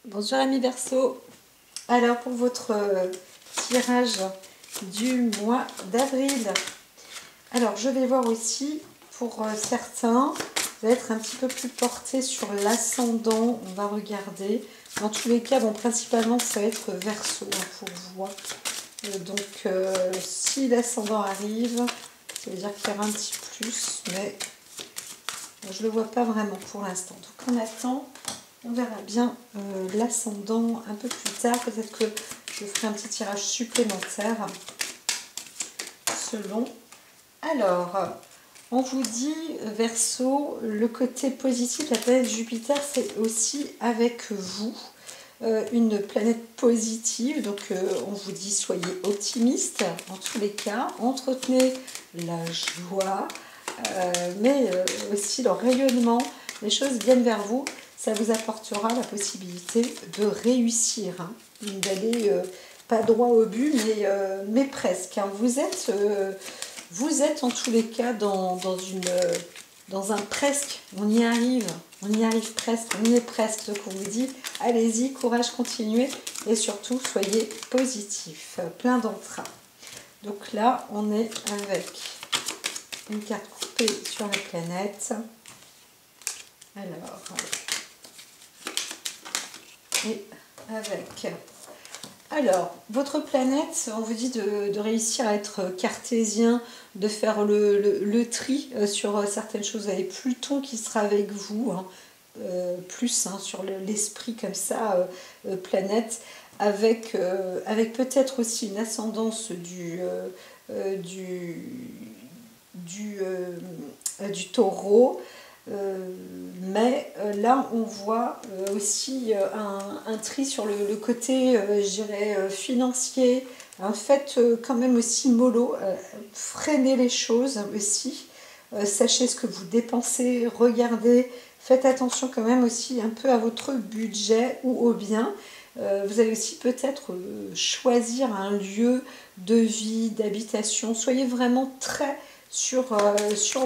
Bonjour amis Verseau. Alors pour votre tirage du mois d'avril, alors je vais voir aussi pour certains, ça va être un petit peu plus porté sur l'ascendant, on va regarder. Dans tous les cas, bon principalement ça va être Verseau pour vous. Donc si l'ascendant arrive, ça veut dire qu'il y aura un petit plus, mais je ne le vois pas vraiment pour l'instant. Donc on attend. On verra bien l'ascendant un peu plus tard. Peut-être que je ferai un petit tirage supplémentaire selon. Alors, on vous dit, Verseau, le côté positif de la planète Jupiter, c'est aussi avec vous. Une planète positive, donc on vous dit soyez optimiste en tous les cas, entretenez la joie, mais aussi le rayonnement, les choses viennent vers vous. Ça vous apportera la possibilité de réussir, hein, d'aller pas droit au but, mais presque. Hein. Vous êtes en tous les cas dans un presque, on y arrive presque, on y est presque. Donc on vous dit, allez-y, courage, continuez et surtout soyez positif, plein d'entrain. Donc là, on est avec une carte coupée sur la planète. Alors... et avec... Alors, votre planète, on vous dit de réussir à être cartésien, de faire le tri sur certaines choses. Vous avez Pluton qui sera avec vous, hein, plus hein, sur l'esprit comme ça, planète, avec peut-être aussi une ascendance du taureau. Mais là on voit aussi un tri sur le côté je dirais financier, un fait quand même aussi mollo, freiner les choses aussi, sachez ce que vous dépensez, regardez, faites attention quand même aussi un peu à votre budget ou au bien. Vous allez aussi peut-être choisir un lieu de vie, d'habitation, soyez vraiment très sur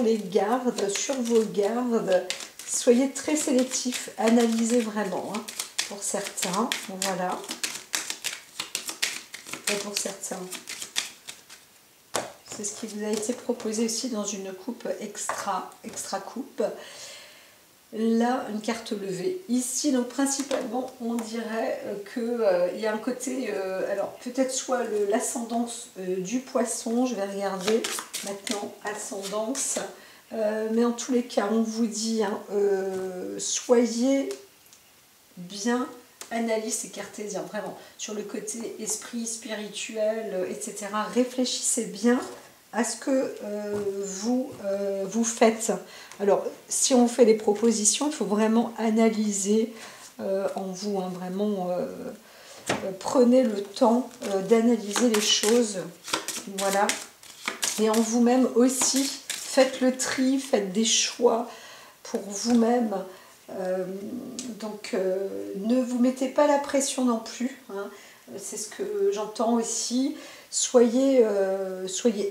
les gardes, sur vos gardes. Soyez très sélectifs, analysez vraiment, hein, pour certains. Voilà. Et pour certains, c'est ce qui vous a été proposé aussi dans une coupe extra coupe. Là, une carte levée. Ici, donc principalement, on dirait qu'il y a un côté, alors peut-être soit l'ascendance du poisson, je vais regarder maintenant, ascendance, mais en tous les cas, on vous dit, hein, soyez bien analystes et cartésiens, vraiment, sur le côté esprit, spirituel, etc. Réfléchissez bien à ce que vous faites. Alors, si on fait des propositions, il faut vraiment analyser en vous, hein, vraiment, prenez le temps d'analyser les choses, voilà. Et en vous-même aussi, faites le tri, faites des choix pour vous-même. Donc, ne vous mettez pas la pression non plus, hein. C'est ce que j'entends aussi. Soyez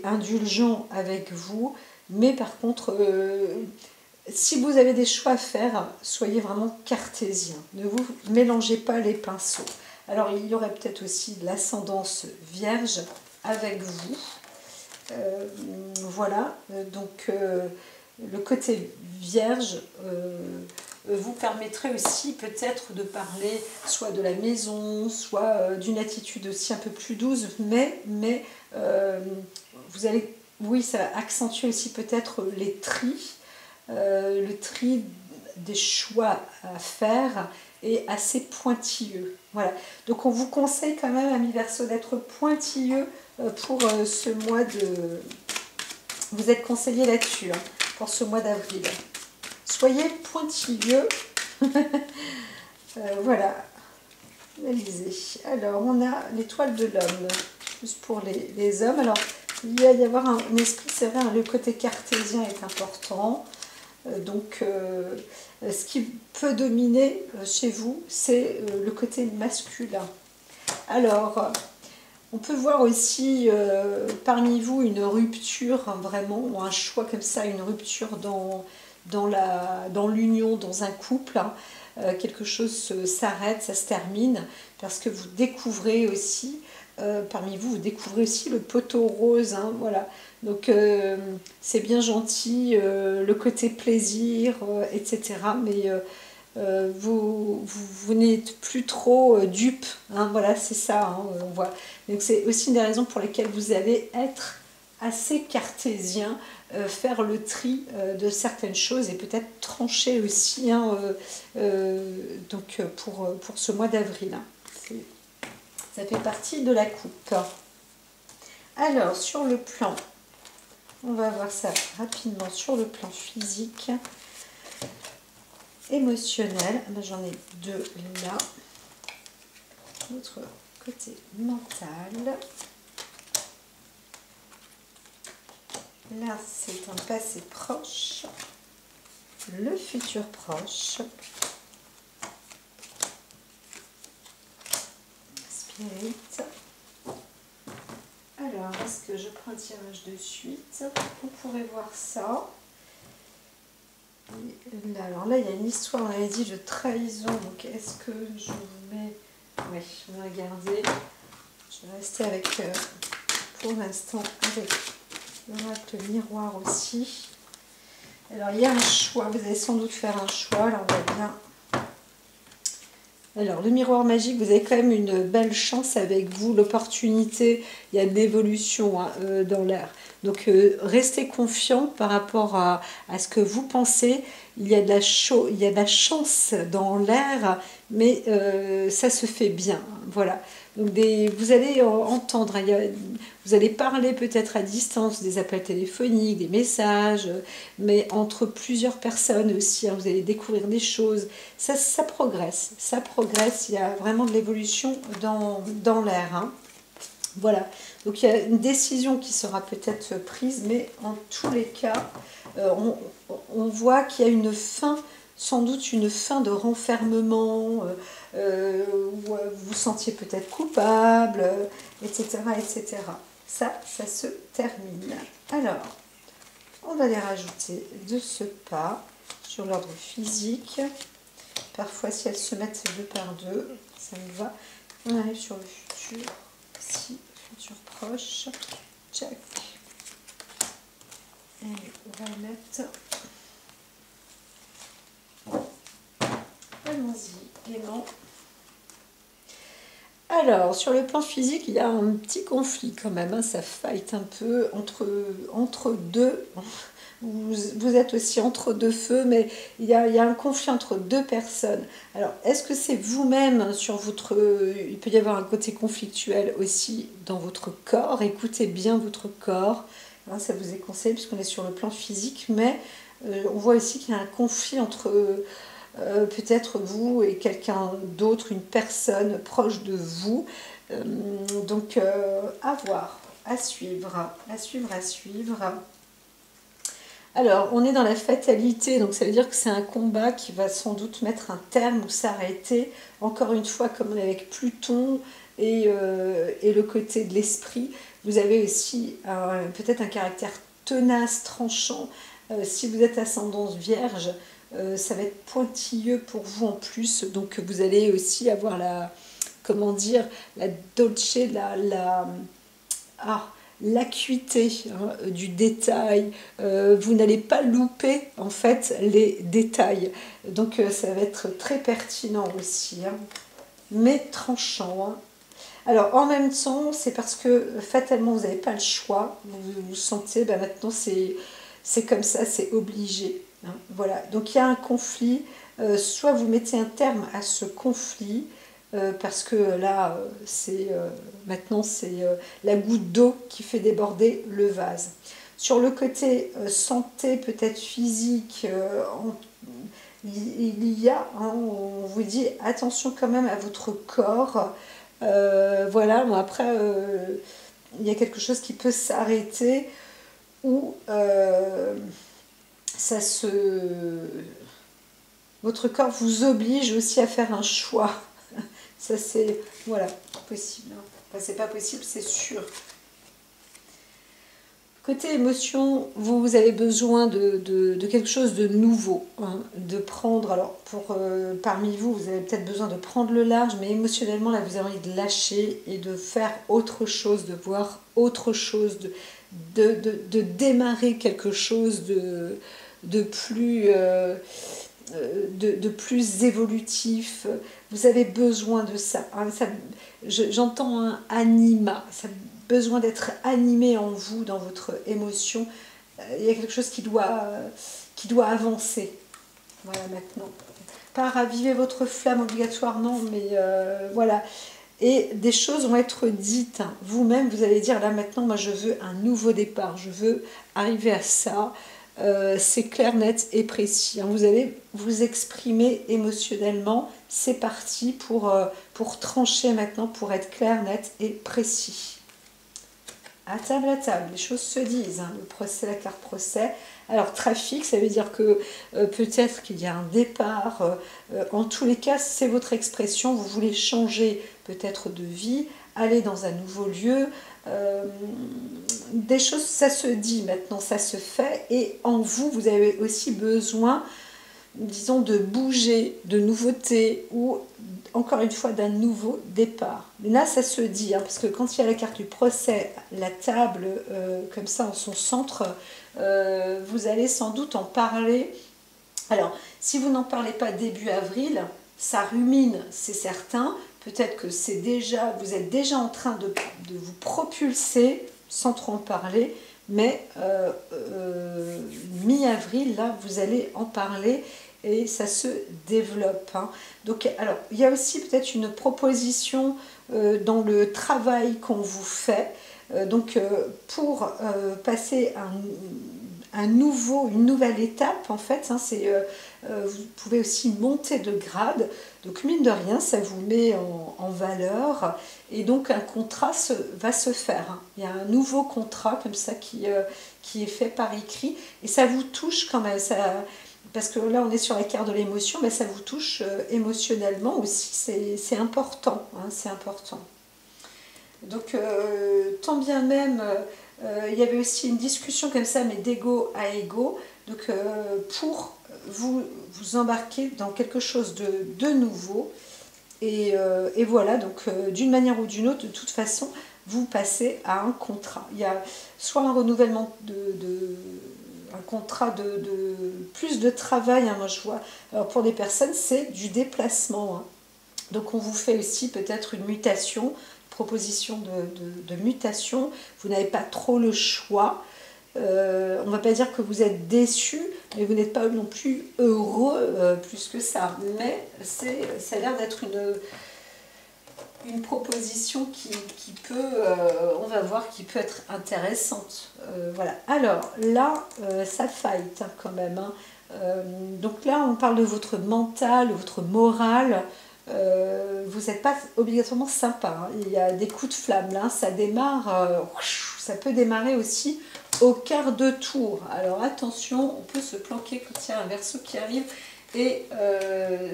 indulgents avec vous, mais par contre, si vous avez des choix à faire, soyez vraiment cartésien. Ne vous mélangez pas les pinceaux. Alors, il y aurait peut-être aussi l'ascendance vierge avec vous. Voilà, donc le côté vierge vous permettrait aussi peut-être de parler soit de la maison, soit d'une attitude aussi un peu plus douce, mais vous allez, oui, ça va accentuer aussi peut-être les tris, le tri des choix à faire est assez pointilleux. Voilà, donc on vous conseille quand même, amis Verseau, d'être pointilleux pour ce mois de... Vous êtes conseillé là-dessus, hein, pour ce mois d'avril. Soyez pointilleux. Voilà, analysez. Alors, on a l'étoile de l'homme, juste pour les hommes. Alors, il va y avoir un esprit, c'est vrai, hein, le côté cartésien est important. Donc, ce qui peut dominer chez vous, c'est le côté masculin. Alors, on peut voir aussi parmi vous une rupture, hein, vraiment, ou un choix comme ça, une rupture dans l'union, dans un couple, hein. quelque chose s'arrête, ça se termine, parce que vous découvrez aussi, parmi vous, vous découvrez aussi le poteau rose, hein, voilà. Donc c'est bien gentil, le côté plaisir, etc. Mais vous n'êtes plus trop dupe, hein, voilà, c'est ça, hein, on voit. Donc c'est aussi une des raisons pour lesquelles vous allez être assez cartésien, faire le tri de certaines choses et peut-être trancher aussi, hein, donc pour ce mois d'avril. Hein. Ça fait partie de la coupe. Alors, sur le plan, on va voir ça rapidement, sur le plan physique, émotionnel, j'en ai deux là. L'autre côté mental. Là, c'est un passé proche, le futur proche, Spirit. Alors, est-ce que je prends un tirage de suite? Vous pourrez voir ça. Et là, alors là, il y a une histoire, on avait dit, de trahison. Donc, est-ce que je vous mets... Oui, je vais regarder. Je vais rester avec, pour l'instant, avec... l'oracle miroir aussi. Alors il y a un choix, vous allez sans doute faire un choix. Alors on va bien. Alors le miroir magique, vous avez quand même une belle chance avec vous, l'opportunité, il y a de l'évolution, hein, dans l'air. Donc restez confiant par rapport à ce que vous pensez. Il y a de la chance dans l'air, mais ça se fait bien. Voilà. Donc vous allez entendre, vous allez parler peut-être à distance, des appels téléphoniques, des messages, mais entre plusieurs personnes aussi, hein, vous allez découvrir des choses. Ça progresse, il y a vraiment de l'évolution dans l'air. Hein. Voilà, donc il y a une décision qui sera peut-être prise, mais en tous les cas, on voit qu'il y a une fin, sans doute une fin de renfermement, où vous vous sentiez peut-être coupable, etc., etc. Ça se termine. Alors, on va les rajouter de ce pas sur l'ordre physique. Parfois, si elles se mettent deux par deux, ça me va. On arrive sur le futur. Ici, futur proche. Check. Et on va mettre. Allons-y, gaiement. Alors, sur le plan physique, il y a un petit conflit quand même. Hein, ça fight un peu entre deux. Vous êtes aussi entre deux feux, mais il y a un conflit entre deux personnes. Alors, est-ce que c'est vous-même sur votre... Il peut y avoir un côté conflictuel aussi dans votre corps. Écoutez bien votre corps. Hein, ça vous est conseillé puisqu'on est sur le plan physique, mais on voit aussi qu'il y a un conflit entre... peut-être vous et quelqu'un d'autre, une personne proche de vous. Donc, à voir, à suivre, à suivre, à suivre. Alors, on est dans la fatalité, donc ça veut dire que c'est un combat qui va sans doute mettre un terme ou s'arrêter. Encore une fois, comme on est avec Pluton et le côté de l'esprit, vous avez aussi peut-être un caractère tenace, tranchant. Si vous êtes ascendance vierge, ça va être pointilleux pour vous en plus. Donc, vous allez aussi avoir comment dire, la dolce, l'acuité, hein, du détail. Vous n'allez pas louper en fait les détails, donc ça va être très pertinent aussi, hein, mais tranchant. Hein. Alors en même temps, c'est parce que fatalement vous n'avez pas le choix, vous sentez, ben, maintenant c'est comme ça, c'est obligé. Hein, voilà, donc il y a un conflit, soit vous mettez un terme à ce conflit, parce que là, maintenant, c'est la goutte d'eau qui fait déborder le vase. Sur le côté santé, peut-être physique, il y a, hein, on vous dit, attention quand même à votre corps. Voilà, bon, après, il y a quelque chose qui peut s'arrêter ou votre corps vous oblige aussi à faire un choix. Ça, c'est, voilà, possible. Enfin, c'est pas possible, c'est sûr. Côté émotion, vous avez besoin de quelque chose de nouveau, hein, de prendre, alors parmi vous, vous avez peut-être besoin de prendre le large, mais émotionnellement, là, vous avez envie de lâcher et de faire autre chose, de voir autre chose, de démarrer quelque chose de plus, de plus évolutif. Vous avez besoin de ça, hein, j'entends un anima, ça besoin d'être animé en vous, dans votre émotion. Il y a quelque chose qui doit avancer. Voilà, maintenant. Pas raviver votre flamme obligatoirement, mais voilà. Et des choses vont être dites. Vous-même, vous allez dire, là maintenant, moi je veux un nouveau départ. Je veux arriver à ça. C'est clair, net et précis. Vous allez vous exprimer émotionnellement. C'est parti pour trancher maintenant, pour être clair, net et précis. À table, les choses se disent, hein. Le procès, la carte procès. Alors, trafic, ça veut dire que peut-être qu'il y a un départ. En tous les cas, c'est votre expression. Vous voulez changer peut-être de vie, aller dans un nouveau lieu. Des choses, ça se dit maintenant, ça se fait. Et en vous, vous avez aussi besoin, disons, de bouger, de nouveautés ou encore une fois d'un nouveau départ. Mais là, ça se dit, hein, parce que quand il y a la carte du procès, la table, comme ça, en son centre, vous allez sans doute en parler. Alors, si vous n'en parlez pas début avril, ça rumine, c'est certain. Peut-être que vous êtes déjà en train de vous propulser, sans trop en parler, mais mi-avril, là, vous allez en parler et ça se développe, hein. Donc, alors, il y a aussi peut-être une proposition dans le travail qu'on vous fait. Pour passer une nouvelle étape, en fait, hein, vous pouvez aussi monter de grade. Donc, mine de rien, ça vous met en valeur. Et donc, un contrat va se faire, hein. Il y a un nouveau contrat comme ça qui est fait par écrit. Et ça vous touche quand même. Parce que là, on est sur la carte de l'émotion, mais ça vous touche émotionnellement aussi. C'est important, hein, c'est important. Donc, tant bien même, il y avait aussi une discussion comme ça, mais d'ego à ego. Donc, pour vous embarquer dans quelque chose de nouveau. Et voilà, donc d'une manière ou d'une autre, de toute façon, vous passez à un contrat. Il y a soit un renouvellement un contrat de plus de travail, hein, moi je vois. Alors pour des personnes, c'est du déplacement, hein. Donc on vous fait aussi peut-être une mutation, proposition de mutation. Vous n'avez pas trop le choix. On ne va pas dire que vous êtes déçu, mais vous n'êtes pas non plus heureux plus que ça. Mais ça a l'air d'être une proposition qui peut, on va voir, qui peut être intéressante. Voilà. Alors là, ça fight, hein, quand même, hein. Donc là, on parle de votre mental, de votre morale. Vous n'êtes pas obligatoirement sympa, hein. Il y a des coups de flamme là, ça démarre, ça peut démarrer aussi au quart de tour. Alors attention, on peut se planquer quand il y a un verseau qui arrive. Et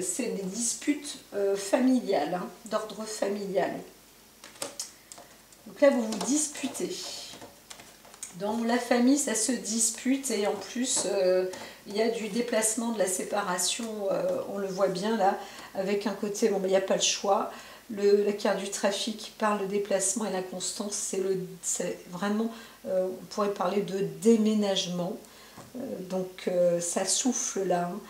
c'est des disputes familiales, hein, d'ordre familial. Donc là, vous vous disputez. Dans la famille, ça se dispute et en plus, il y a du déplacement, de la séparation, on le voit bien là, avec un côté, bon, il n'y a pas le choix. La carte du trafic parle de déplacement et la constance, c'est vraiment, on pourrait parler de déménagement. Donc ça souffle là, hein.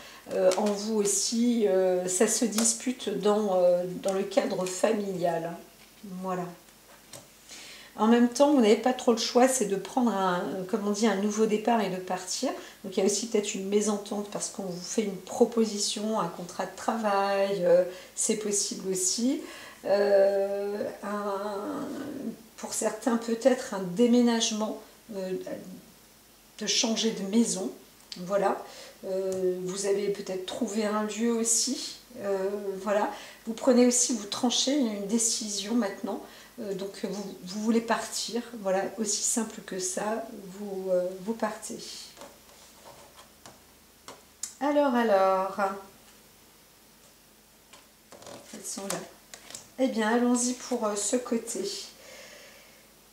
En vous aussi, ça se dispute dans le cadre familial, hein. Voilà. En même temps, vous n'avez pas trop le choix, c'est de prendre comme on dit, un nouveau départ et de partir. Donc il y a aussi peut-être une mésentente parce qu'on vous fait une proposition, un contrat de travail, c'est possible aussi. Pour certains, peut-être un déménagement, de changer de maison. Voilà. Vous avez peut-être trouvé un lieu aussi. Voilà. Vous prenez aussi, vous tranchez une décision maintenant. Donc vous voulez partir, voilà, aussi simple que ça, vous partez. Alors, elles sont là. Eh bien, allons-y pour ce côté.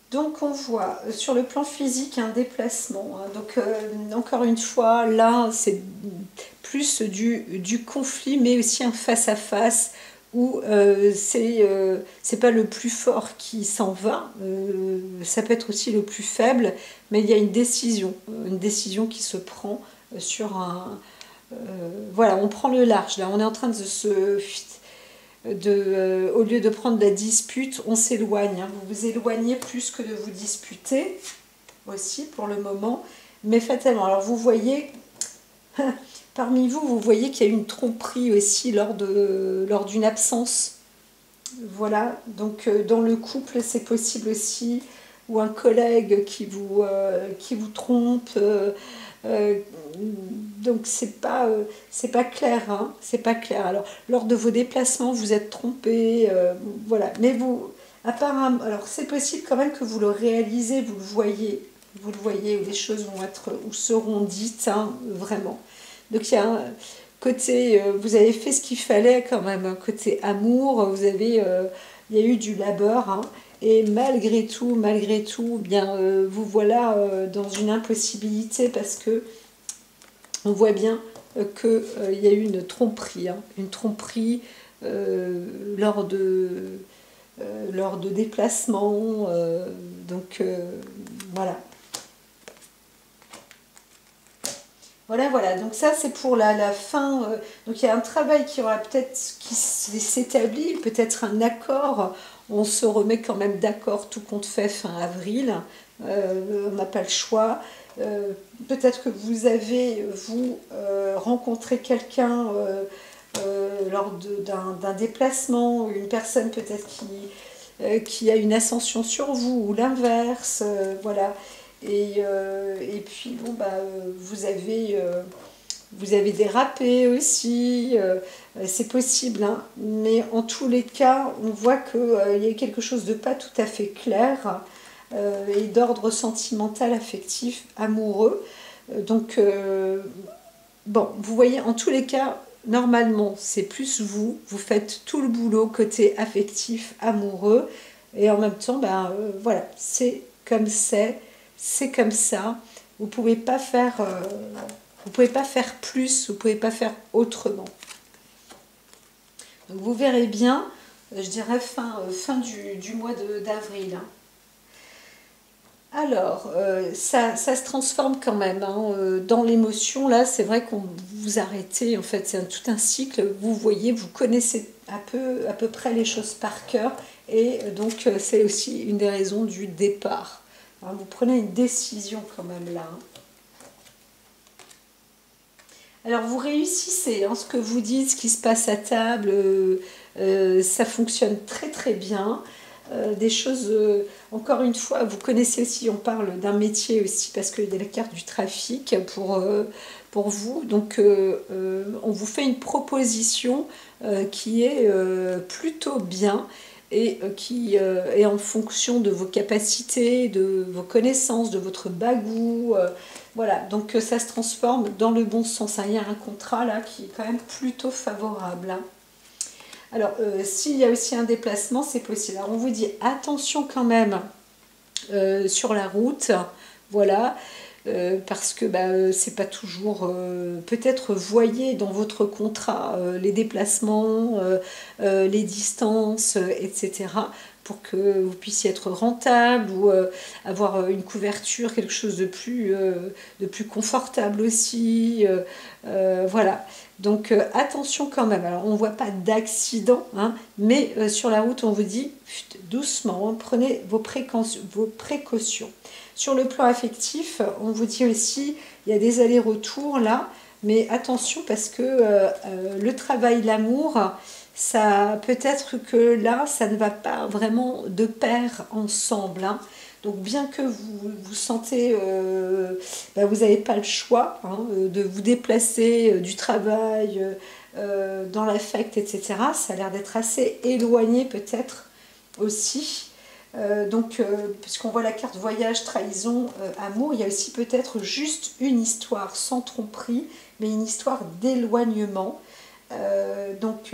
Donc on voit sur le plan physique un déplacement, hein. Donc encore une fois, là c'est plus du conflit, mais aussi un face-à-face où c'est pas le plus fort qui s'en va, ça peut être aussi le plus faible, mais il y a une décision qui se prend sur un... voilà, on prend le large, là on est en train de se... au lieu de prendre la dispute, on s'éloigne, hein. Vous vous éloignez plus que de vous disputer aussi pour le moment, mais fatalement. Alors vous voyez, parmi vous, vous voyez qu'il y a eu une tromperie aussi lors d'une absence. Voilà, donc dans le couple, c'est possible aussi, ou un collègue qui vous trompe. Donc c'est pas clair, hein, c'est pas clair. Alors lors de vos déplacements, vous êtes trompé, voilà. Mais vous, apparemment, alors c'est possible quand même que vous le réalisez, vous le voyez, où les choses vont être ou seront dites, hein, vraiment. Donc il y a un côté, vous avez fait ce qu'il fallait quand même, un côté amour, il y a eu du labeur, hein, et malgré tout, bien, vous voilà dans une impossibilité parce que on voit bien qu'il y a eu une tromperie euh, lors de, lors de déplacements, donc voilà. Voilà, donc ça c'est pour la fin. Donc il y a un travail qui aura peut-être qui s'établit, peut-être un accord. On se remet quand même d'accord, tout compte fait, fin avril. On n'a pas le choix. Peut-être que vous avez, vous, rencontré quelqu'un lors d'un déplacement, une personne peut-être qui a une ascension sur vous, ou l'inverse, voilà. Et puis, bon, bah, vous avez dérapé aussi, c'est possible, hein. Mais en tous les cas, on voit qu'il y a quelque chose de pas tout à fait clair et d'ordre sentimental, affectif, amoureux. Donc, bon, vous voyez, en tous les cas, normalement, c'est plus vous, vous faites tout le boulot côté affectif, amoureux, et en même temps, ben, voilà, c'est comme ça. Vous pouvez pas faire, vous pouvez pas faire plus, vous pouvez pas faire autrement. Donc vous verrez bien, je dirais fin du mois d'avril, hein. Alors, ça se transforme quand même, hein, dans l'émotion. Là, c'est vrai qu'on vous arrêtez, en fait, c'est tout un cycle. Vous voyez, vous connaissez à peu près les choses par cœur. Et donc, c'est aussi une des raisons du départ. Hein, vous prenez une décision quand même là, hein. Alors, vous réussissez, hein, ce que vous dites, ce qui se passe à table, ça fonctionne très très bien. Des choses, encore une fois, vous connaissez aussi, on parle d'un métier aussi, parce qu'il y a la carte du trafic pour vous. Donc, on vous fait une proposition qui est plutôt bien et qui est en fonction de vos capacités, de vos connaissances, de votre bagou. Voilà, donc ça se transforme dans le bon sens, hein. Il y a un contrat là qui est quand même plutôt favorable, hein. Alors, s'il y a aussi un déplacement, c'est possible. Alors, on vous dit attention quand même sur la route, voilà, parce que bah, c'est pas toujours. Peut-être voyez dans votre contrat les déplacements, les distances, etc., pour que vous puissiez être rentable ou avoir une couverture, quelque chose de plus confortable aussi. Voilà. Donc attention quand même. Alors on ne voit pas d'accident, hein, mais sur la route on vous dit doucement, hein, prenez vos précautions. Sur le plan affectif, on vous dit aussi il y a des allers-retours là, mais attention parce que le travail, l'amour, ça peut-être que là ça ne va pas vraiment de pair ensemble, hein. Donc bien que vous sentez, ben, vous n'avez pas le choix, hein, de vous déplacer du travail dans l'affect, etc. Ça a l'air d'être assez éloigné peut-être aussi. Donc, puisqu'on voit la carte voyage, trahison, amour, il y a aussi peut-être juste une histoire sans tromperie, mais une histoire d'éloignement. Donc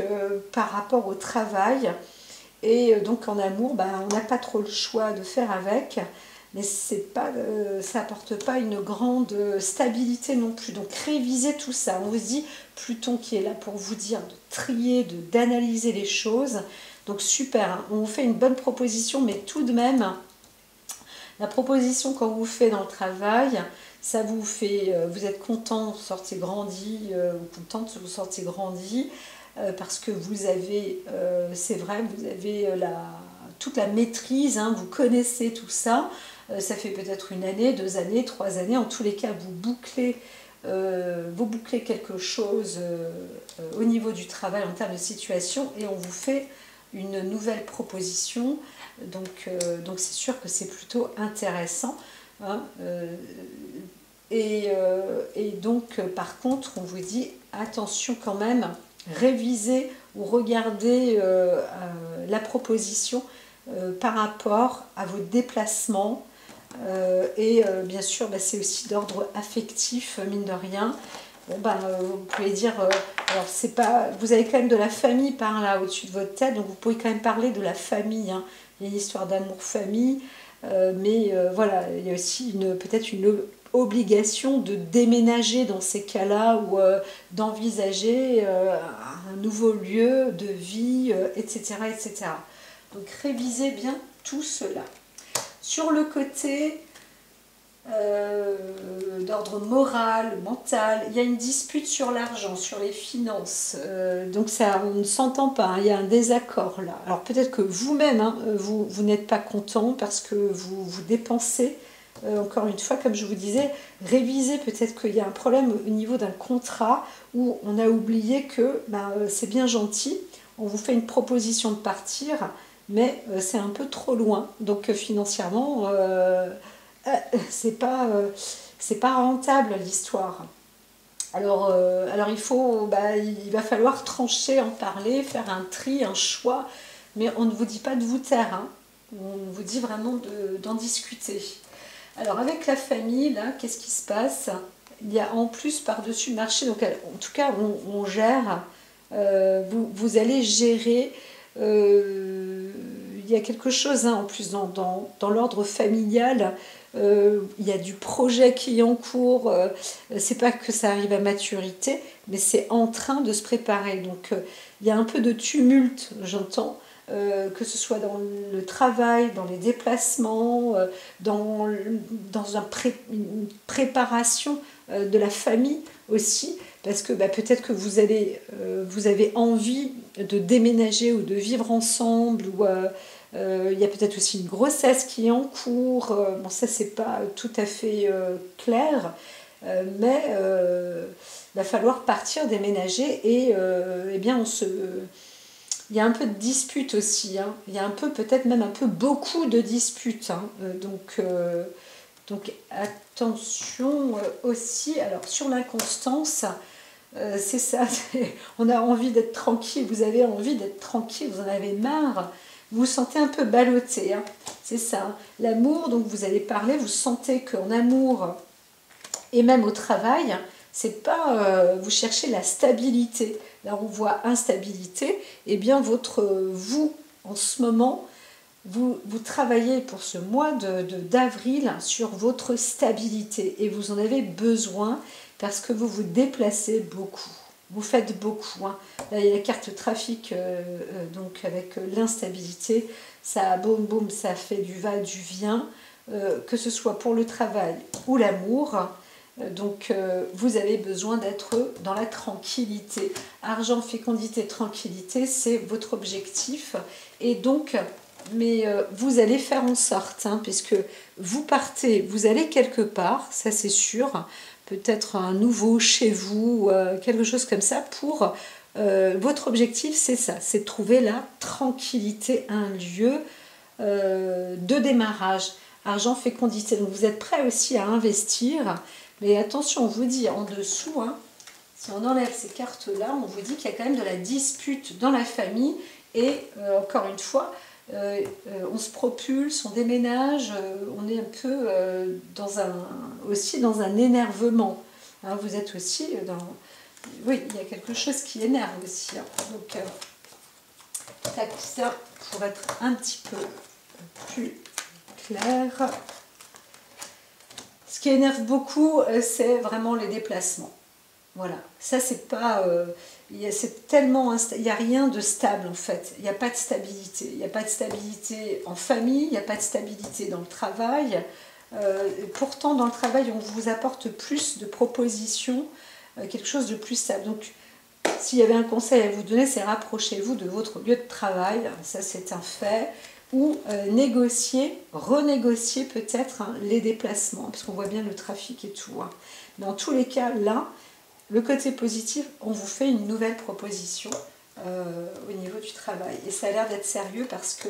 par rapport au travail. Et donc en amour, ben, on n'a pas trop le choix de faire avec, mais c'est pas, ça n'apporte pas une grande stabilité non plus. Donc révisez tout ça. On vous dit, Pluton qui est là pour vous dire de trier, d'analyser les choses. Donc super, hein. On vous fait une bonne proposition, mais tout de même, la proposition qu'on vous fait dans le travail, ça vous fait, vous êtes content, vous sortez grandi, ou contente, vous sortez grandi, parce que vous avez, c'est vrai, vous avez toute la maîtrise, hein, vous connaissez tout ça, ça fait peut-être 1 année, 2 années, 3 années, en tous les cas vous bouclez quelque chose au niveau du travail en termes de situation, et on vous fait une nouvelle proposition, donc c'est sûr que c'est plutôt intéressant, hein, et donc par contre on vous dit attention quand même, révisez ou regardez la proposition par rapport à vos déplacements, et bien sûr bah, c'est aussi d'ordre affectif, mine de rien. Bon, ben, vous pouvez dire, alors c'est pas, vous avez quand même de la famille par là au-dessus de votre tête, donc vous pouvez quand même parler de la famille, hein. Il y a une histoire d'amour-famille, mais voilà, il y a aussi peut-être une obligation de déménager dans ces cas-là, ou d'envisager un nouveau lieu de vie, etc., etc. Donc révisez bien tout cela. Sur le côté d'ordre moral, mental, il y a une dispute sur l'argent, sur les finances, donc ça, on ne s'entend pas, hein, il y a un désaccord là. Alors peut-être que vous-même, hein, vous n'êtes pas content parce que vous dépensez, encore une fois, comme je vous disais, révisez, peut-être qu'il y a un problème au niveau d'un contrat où on a oublié que c'est bien gentil, on vous fait une proposition de partir, mais c'est un peu trop loin, donc financièrement, c'est pas rentable l'histoire. Alors il va falloir trancher, en parler, faire un tri, un choix, mais on ne vous dit pas de vous taire, hein. On vous dit vraiment d'en discuter. Alors avec la famille, là, qu'est-ce qui se passe? Il y a en plus par-dessus le marché, donc en tout cas on gère, vous allez gérer, il y a quelque chose, hein, en plus dans l'ordre familial, il y a du projet qui est en cours, c'est pas que ça arrive à maturité, mais c'est en train de se préparer, donc il y a un peu de tumulte, j'entends, que ce soit dans le travail, dans les déplacements, dans une préparation de la famille aussi, parce que peut-être que vous avez envie de déménager ou de vivre ensemble, ou il y a peut-être aussi une grossesse qui est en cours. Bon, ça c'est pas tout à fait clair, mais il va falloir partir, déménager, et eh bien il y a un peu de dispute aussi, hein. Il y a peut-être même un peu beaucoup de disputes, hein. Donc attention aussi. Alors sur l'inconstance, c'est ça, on a envie d'être tranquille, vous avez envie d'être tranquille, vous en avez marre, vous vous sentez un peu ballotté, hein. C'est ça, hein. L'amour, donc vous allez parler, vous sentez qu'en amour et même au travail, c'est pas vous cherchez la stabilité. Là on voit instabilité, et bien vous en ce moment, vous travaillez pour ce mois d'avril sur votre stabilité, et vous en avez besoin parce que vous vous déplacez beaucoup. Vous faites beaucoup, hein. Là, il y a la carte trafic, donc avec l'instabilité. Ça, boum, boum, ça fait du va, du vient, que ce soit pour le travail ou l'amour. Donc, vous avez besoin d'être dans la tranquillité. Argent, fécondité, tranquillité, c'est votre objectif. Et donc, mais vous allez faire en sorte, hein, puisque vous partez, vous allez quelque part, ça c'est sûr, peut-être un nouveau chez vous, quelque chose comme ça, pour votre objectif, c'est ça, c'est de trouver la tranquillité, un lieu de démarrage. Argent, fécondité, donc vous êtes prêt aussi à investir, mais attention, on vous dit en dessous, hein, si on enlève ces cartes-là, on vous dit qu'il y a quand même de la dispute dans la famille, et encore une fois, on se propulse, on déménage, on est un peu aussi dans un énervement, hein. Vous êtes aussi oui, il y a quelque chose qui énerve aussi, hein. Donc tac, ça pour être un petit peu plus clair. Ce qui énerve beaucoup, c'est vraiment les déplacements. Voilà, ça c'est pas... c'est tellement... Il n'y a rien de stable en fait. Il n'y a pas de stabilité. Il n'y a pas de stabilité en famille, il n'y a pas de stabilité dans le travail. Pourtant, dans le travail, on vous apporte plus de propositions, quelque chose de plus stable. Donc, s'il y avait un conseil à vous donner, c'est rapprochez-vous de votre lieu de travail. Ça, c'est un fait. Ou négocier, renégocier peut-être les déplacements, parce qu'on voit bien le trafic et tout. Dans tous les cas, là, le côté positif, on vous fait une nouvelle proposition au niveau du travail. Et ça a l'air d'être sérieux parce que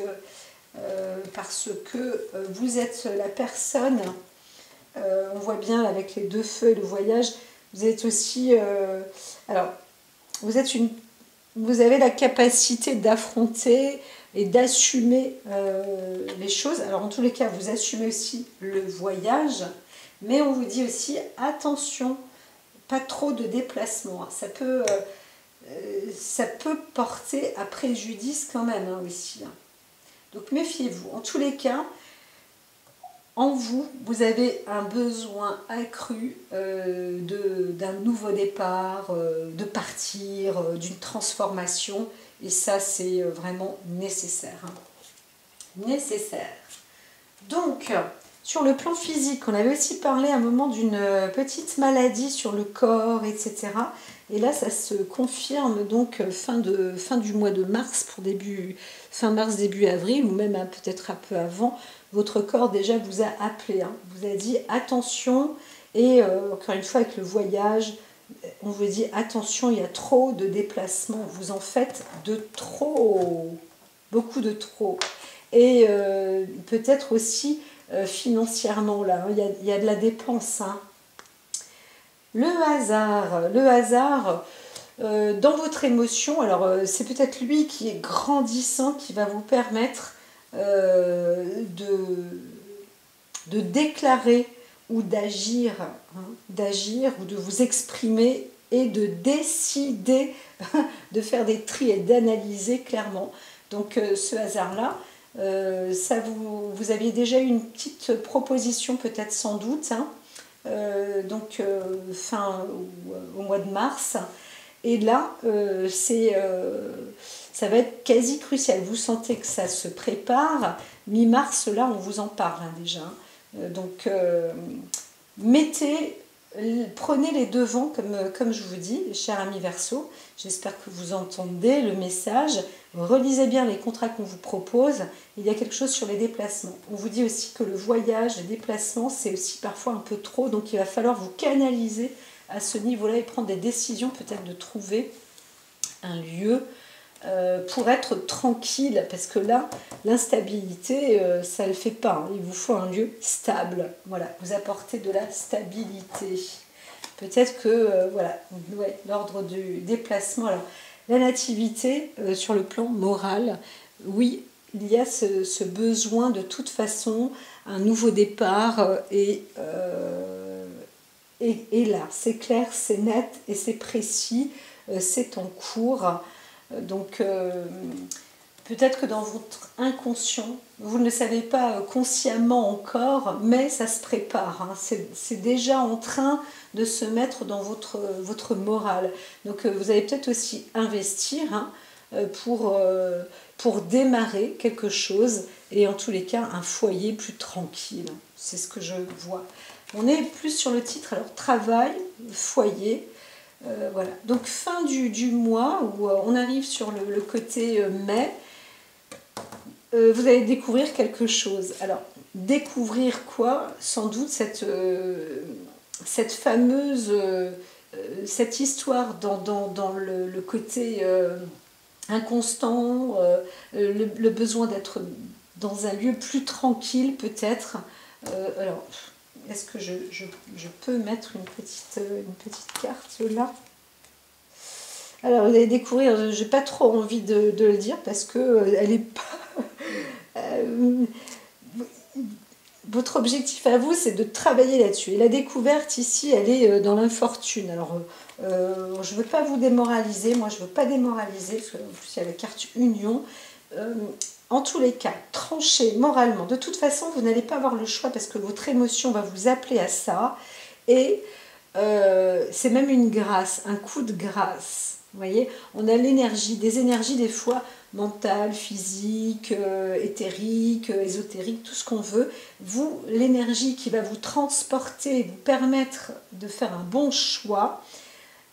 vous êtes la personne, on voit bien avec les 2 feux et le voyage, vous êtes aussi... alors, vous avez la capacité d'affronter et d'assumer les choses. Alors en tous les cas, vous assumez aussi le voyage, mais on vous dit aussi attention, pas trop de déplacements. Ça peut porter à préjudice quand même aussi. Donc méfiez-vous. En tous les cas, en vous, vous avez un besoin accru d'un nouveau départ, de partir, d'une transformation. Et ça, c'est vraiment nécessaire. Nécessaire. Donc, sur le plan physique, on avait aussi parlé à un moment d'une petite maladie sur le corps, etc. Et là, ça se confirme donc fin du mois de mars, fin mars, début avril, ou même peut-être un peu avant. Votre corps déjà vous a appelé, vous a dit attention, et encore une fois avec le voyage, on vous dit attention, il y a trop de déplacements, vous en faites de trop, beaucoup de trop. Et peut-être aussi financièrement, là, il y a de la dépense. Le hasard dans votre émotion, alors c'est peut-être lui qui est grandissant, qui va vous permettre de déclarer ou d'agir, ou de vous exprimer et de décider de faire des tris et d'analyser clairement. Donc ce hasard-là, vous aviez déjà eu une petite proposition peut-être sans doute, au mois de mars. Et là, ça va être quasi crucial. Vous sentez que ça se prépare. Mi-mars, là, on vous en parle déjà. Donc, prenez les devants, comme je vous dis, cher ami Verseau. J'espère que vous entendez le message. Relisez bien les contrats qu'on vous propose. Il y a quelque chose sur les déplacements. On vous dit aussi que le voyage, les déplacements, c'est aussi parfois un peu trop. Donc, il va falloir vous canaliser à ce niveau-là et prendre des décisions, peut-être de trouver un lieu pour être tranquille, parce que là, l'instabilité, ça ne le fait pas. Il vous faut un lieu stable. Voilà, vous apportez de la stabilité. Peut-être que, l'ordre du déplacement. Alors, la nativité, sur le plan moral, oui, il y a ce besoin de toute façon, un nouveau départ, et là, c'est clair, c'est net et c'est précis, c'est en cours. Donc, peut-être que dans votre inconscient, vous ne le savez pas consciemment encore, mais ça se prépare. C'est déjà en train de se mettre dans votre morale. Donc, vous allez peut-être aussi investir pour démarrer quelque chose, et en tous les cas, un foyer plus tranquille. C'est ce que je vois. On est plus sur le titre, alors travail, foyer. Voilà, donc fin du mois, où on arrive sur le côté mai, vous allez découvrir quelque chose. Alors, découvrir quoi? Sans doute cette fameuse, cette histoire dans le côté inconstant, le besoin d'être dans un lieu plus tranquille peut-être. Alors, est-ce que je peux mettre une petite carte là? Alors, vous allez découvrir, j'ai pas trop envie de le dire parce que elle est pas... votre objectif à vous, c'est de travailler là-dessus. Et la découverte ici, elle est dans l'infortune. Alors, je ne veux pas vous démoraliser, moi je ne veux pas démoraliser, parce qu'en plus il y a la carte Union, en tous les cas, tranchez moralement. De toute façon, vous n'allez pas avoir le choix parce que votre émotion va vous appeler à ça. Et c'est même une grâce, un coup de grâce. Vous voyez, on a l'énergie, des énergies des fois mentales, physiques, éthériques, ésotériques, tout ce qu'on veut. Vous, l'énergie qui va vous transporter, vous permettre de faire un bon choix,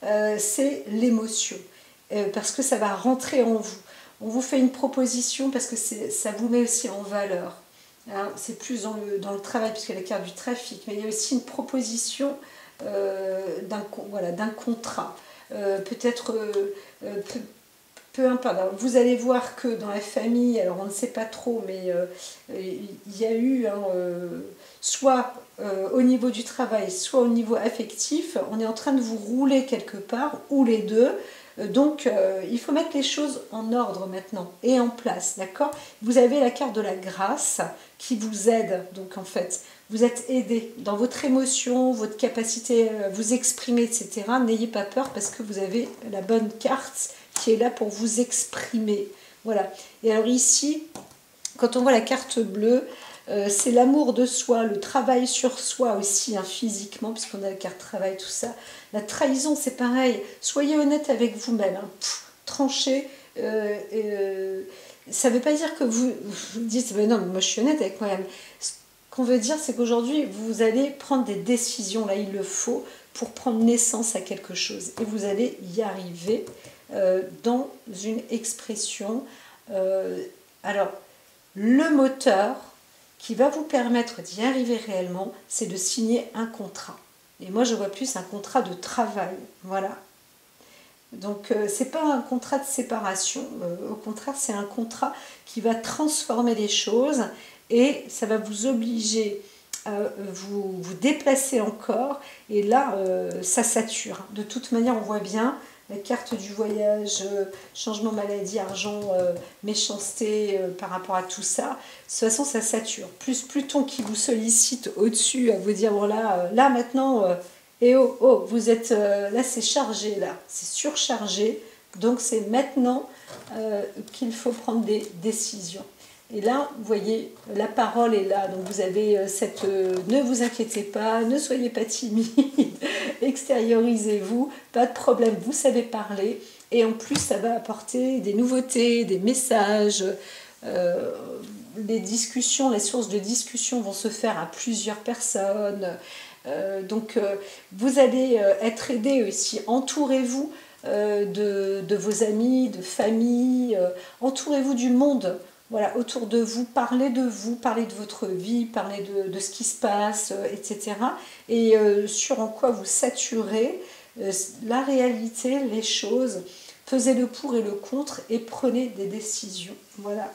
c'est l'émotion. Parce que ça va rentrer en vous. On vous fait une proposition parce que ça vous met aussi en valeur. Hein, c'est plus dans le travail, puisque la carte du trafic, mais il y a aussi une proposition d'un contrat. Peut-être, peu importe. Alors, vous allez voir que dans la famille, alors on ne sait pas trop, mais il y a eu, soit au niveau du travail, soit au niveau affectif, on est en train de vous rouler quelque part, ou les deux. Donc, il faut mettre les choses en ordre maintenant et en place, d'accord? Vous avez la carte de la grâce qui vous aide. Donc, en fait, vous êtes aidé dans votre émotion, votre capacité à vous exprimer, etc. N'ayez pas peur parce que vous avez la bonne carte qui est là pour vous exprimer. Voilà. Et alors ici, quand on voit la carte bleue, c'est l'amour de soi, le travail sur soi aussi, hein, physiquement, puisqu'on a la carte travail, tout ça. La trahison, c'est pareil. Soyez honnête avec vous-même. Hein. Tranchez. Ça ne veut pas dire que vous dites, mais non, mais moi je suis honnête avec moi-même. Ce qu'on veut dire, c'est qu'aujourd'hui, vous allez prendre des décisions, là il le faut, pour prendre naissance à quelque chose. Et vous allez y arriver dans une expression. Alors, le moteur qui va vous permettre d'y arriver réellement, c'est de signer un contrat. Et moi, je vois plus un contrat de travail. Voilà. Donc, ce n'est pas un contrat de séparation. Au contraire, c'est un contrat qui va transformer les choses et ça va vous obliger à vous déplacer encore. Et là, ça sature. De toute manière, on voit bien la carte du voyage, changement, maladie, argent, méchanceté par rapport à tout ça. De toute façon, ça sature. Plus Pluton qui vous sollicite au-dessus à vous dire, voilà, là maintenant, et oh, vous êtes, là c'est chargé, là, c'est surchargé. Donc c'est maintenant qu'il faut prendre des décisions. Et là, vous voyez, la parole est là. Donc vous avez cette... ne vous inquiétez pas, ne soyez pas timide, extériorisez-vous, pas de problème, vous savez parler. Et en plus, ça va apporter des nouveautés, des messages. Les discussions, les sources de discussion vont se faire à plusieurs personnes. Donc vous allez être aidé aussi. Entourez-vous de vos amis, de famille. Entourez-vous du monde. Voilà, autour de vous, parlez de votre vie, parlez de ce qui se passe, etc. Et sur en quoi vous saturez la réalité, les choses, pesez le pour et le contre et prenez des décisions. Voilà.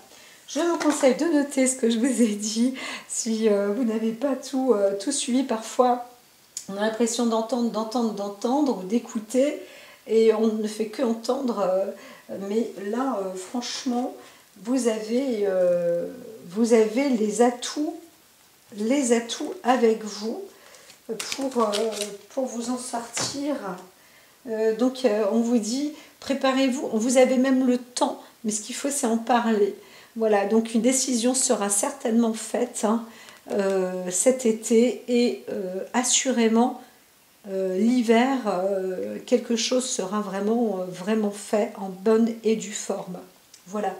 Je vous conseille de noter ce que je vous ai dit. Si vous n'avez pas tout suivi, parfois on a l'impression d'entendre ou d'écouter et on ne fait que entendre. Mais là, franchement, vous avez les atouts avec vous pour vous en sortir. Donc on vous dit, préparez-vous, vous avez même le temps, mais ce qu'il faut c'est en parler. Voilà, donc une décision sera certainement faite hein, cet été et assurément l'hiver, quelque chose sera vraiment fait en bonne et due forme. Voilà.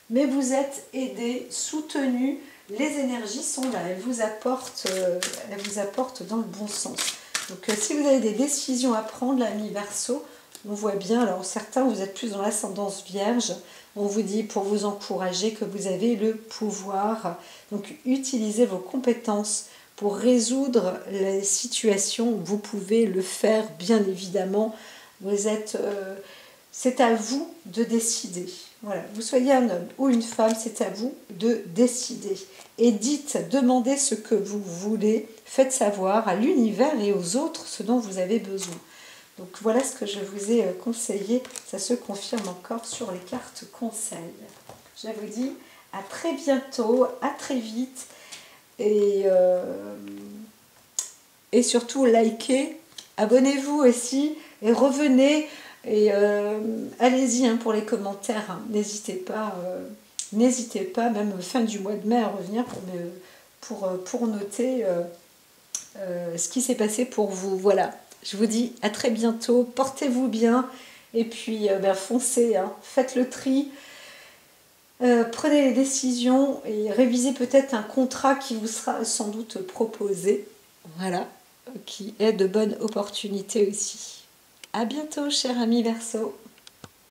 Mais vous êtes aidé, soutenu, les énergies sont là, elles vous apportent dans le bon sens. Donc si vous avez des décisions à prendre, l'ami Verseau, on voit bien, alors certains vous êtes plus dans l'ascendance vierge, on vous dit pour vous encourager que vous avez le pouvoir. Donc utilisez vos compétences pour résoudre les situations, vous pouvez le faire bien évidemment. C'est à vous de décider. Voilà, vous soyez un homme ou une femme, c'est à vous de décider. Et demandez ce que vous voulez, faites savoir à l'univers et aux autres ce dont vous avez besoin. Donc voilà ce que je vous ai conseillé, ça se confirme encore sur les cartes conseils. Je vous dis à très bientôt, à très vite et surtout likez, abonnez-vous aussi et revenez. Et allez-y hein, pour les commentaires, hein. N'hésitez pas, n'hésitez pas, même fin du mois de mai, à revenir pour noter ce qui s'est passé pour vous. Voilà, je vous dis à très bientôt, portez-vous bien, et puis foncez, hein, faites le tri, prenez les décisions et révisez peut-être un contrat qui vous sera sans doute proposé, voilà, qui est de bonnes opportunités aussi. À bientôt, cher ami Verseau.